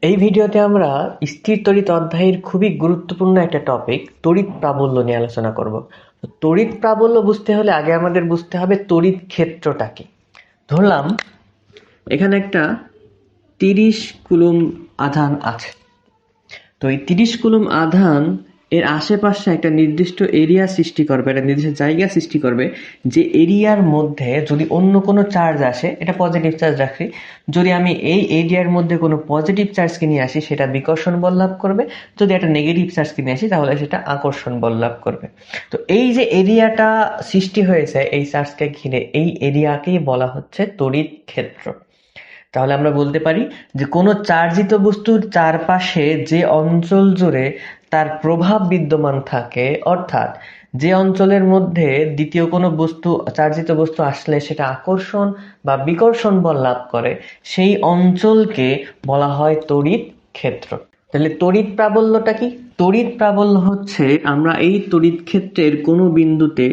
এই ভিডিওতে আমরা স্থির তড়িৎ অধ্যায়ের খুবই গুরুত্বপূর্ণ একটা টপিক তড়িৎ প্রাবল্য নিয়ে আলোচনা করব। তো তড়িৎ প্রাবল্য বুঝতে হলে আগে আমাদের বুঝতে হবে তড়িৎ ক্ষেত্রটা কি। ধরলাম এখানে একটা 30 কুলুম আধান আছে। তো এই 30 কুলুম আধান এর আশেপাশে একটা নির্দিষ্ট এরিয়া সৃষ্টি করবে, একটা নির্দিষ্ট জায়গা সৃষ্টি করবে, যে এরিয়ার মধ্যে যদি অন্য কোনো চার্জ আসে, এটা পজিটিভ চার্জ রাখি, যদি আমি এই এরিয়ার মধ্যে কোনো পজিটিভ চার্জকে নিয়ে আসি সেটা বিকর্ষণ বল লাভ করবে, যদি একটা নেগেটিভ চার্জকে নিয়ে আসি তাহলে সেটা আকর্ষণ বল লাভ করবে। তো এই যে এরিয়াটা সৃষ্টি হয়েছে এই চার্জকে ঘিরে, এই এরিয়াকেই বলা হচ্ছে তড়িৎ ক্ষেত্র। তাহলে আমরা বলতে পারি যে কোনো চার্জিত বস্তুর চারপাশে যে অঞ্চল জুড়ে তার প্রভাব বিদ্যমান থাকে, অর্থাৎ যে অঞ্চলের মধ্যে দ্বিতীয় কোনো বস্তু, চার্জিত বস্তু আসলে সেটা আকর্ষণ বা বিকর্ষণ বল লাভ করে, সেই অঞ্চলকে বলা হয় তড়িৎ ক্ষেত্র। তাহলে তড়িৎ প্রাবল্যটা কি? তড়িৎ প্রাবল্য হচ্ছে আমরা এই তড়িৎ ক্ষেত্রের কোনো বিন্দুতে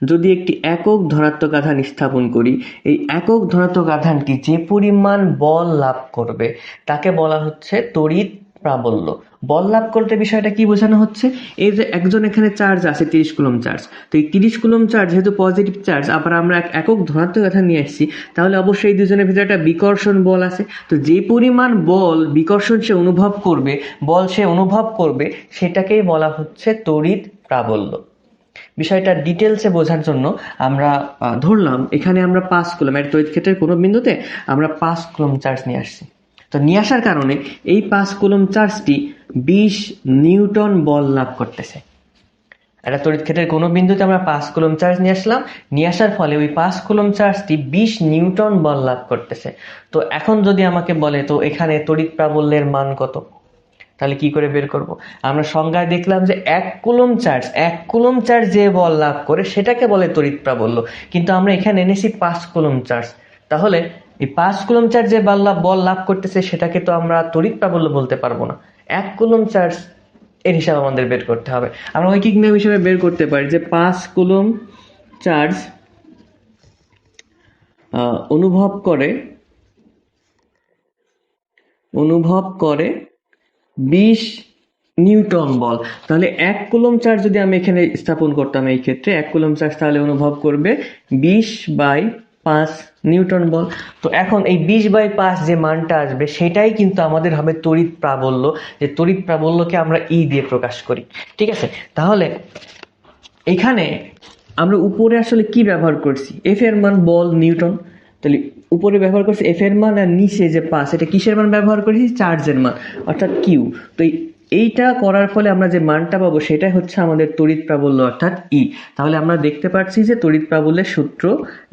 যদি একটি একক ধনাত্মক আধান স্থাপন করি, এই একক ধনাত্মক আধানটি যে পরিমাণ বল লাভ করবে তাকে বলা হচ্ছে তড়িৎ প্রাবল্য। বল লাভ করতে বিষয়টা কি বোঝানো হচ্ছে? এই যে একজন এখানে চার্জ আছে 30 কুলম চার্জ, তো এই 30 কুলম চার্জ যেহেতু পজিটিভ চার্জ, আবার আমরা একক ধনাত্মক আধান নিয়ে আসছি, তাহলে অবশ্যই এই দুজনের ভিতরে একটা বিকর্ষণ বল আছে। তো যে পরিমাণ বল বিকর্ষণ সে অনুভব করবে, বল সে অনুভব করবে, সেটাকেই বলা হচ্ছে তড়িৎ প্রাবল্য। বিষয়টা ডিটেলসে বোঝার জন্য আমরা ধরলাম এখানে আমরা 5 কুলম, এর তড়িৎ ক্ষেত্রের কোনো বিন্দুতে আমরা 5 কুলম চার্জ নিয়ে আসছি। তো নিয়ে আসার কারণে এই 5 কুলম চার্জটি 20 নিউটন বল লাভ করতেছে। একটা তড়িৎ ক্ষেত্রের কোনো বিন্দুতে আমরা 5 কুলম চার্জ নিয়ে আসলাম, নিয়ে আসার ফলে ওই 5 কুলম চার্জটি 20 নিউটন বল লাভ করতেছে। তো এখন যদি আমাকে বলে তো এখানে তড়িৎ প্রাবল্যের মান কত, তাহলে কি করে বের করব? আমরা সংজ্ঞায় দেখলাম যে 1 কুলম চার্জ যে বল লাভ করে সেটাকে বলে তড়িৎ প্রাবল্য, কিন্তু আমরা এখানে এনেছি 5 কুলম চার্জ। তাহলে এই 5 কুলম চার্জ যে বল লাভ করতেছে সেটাকে তো আমরা তড়িৎ প্রাবল্য বলতে পারবো না। 1 কুলম চার্জ এর হিসাব আমাদের বের করতে হবে। আমরা ঐকিক নিয়ম হিসেবে বের করতে পারি যে 5 কুলম চার্জ অনুভব করে 20 নিউটন বল। তাহলে 1 কুলম চার্জ যদি আমি এখানে স্থাপন করতাম, এই ক্ষেত্রে 1 কুলম চার্জ তাহলে অনুভব করবে 20/5 নিউটন বল। তো এখন এই 20/5 যে মানটা আসবে সেটাই কিন্তু আমাদের হবে তড়িৎ প্রাবল্য, যে তড়িৎ প্রাবল্যকে আমরা ই দিয়ে প্রকাশ করি। ঠিক আছে, তাহলে এখানে আমরা উপরে আসলে কি ব্যবহার করছি? এফ এর মান বল নিউটন, তাহলে উপরে ব্যবহার করছি এফ এর মান, আর নিচে যে 5 এটা কিসের মান ব্যবহার করেছি? চার্জের মান, অর্থাৎ কিউ। তো এইটা করার ফলে আমরা যে মানটা পাবো সেটাই হচ্ছে আমাদের তড়িৎ প্রাবল্য, অর্থাৎ ই। তাহলে আমরা দেখতে পাচ্ছি যে তড়িৎ প্রাবল্যের সূত্র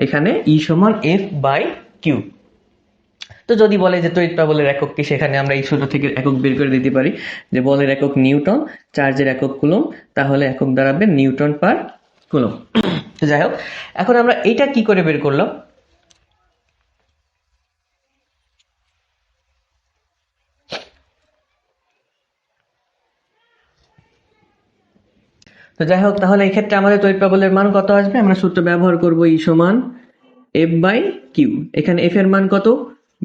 এখানে ই সমান F/Q। তো যদি বলে যে তড়িৎ প্রাবল্যের একক কি, সেখানে আমরা এই সূত্র থেকে একক বের করে দিতে পারি যে বলের একক নিউটন, চার্জের একক কুলম, তাহলে একক দাঁড়াবে নিউটন পার কুলম। তো যাই হোক, এখন আমরা এটা কি করে বের করলাম? তো যাই হোক, তাহলে এই ক্ষেত্রে আমাদের তড়িৎ প্রাবল্যের মান কত আসবে? আমরা সূত্র ব্যবহার করব ই সমান F/Q। এখানে এফ এর মান কত?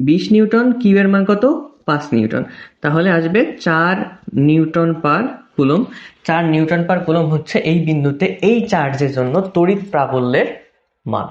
20 নিউটন, কিউ এর মান কত? 5 নিউটন। তাহলে আসবে 4 নিউটন পার কুলম। 4 নিউটন পার কুলম হচ্ছে এই বিন্দুতে এই চার্জের জন্য তড়িৎ প্রাবল্যের মান।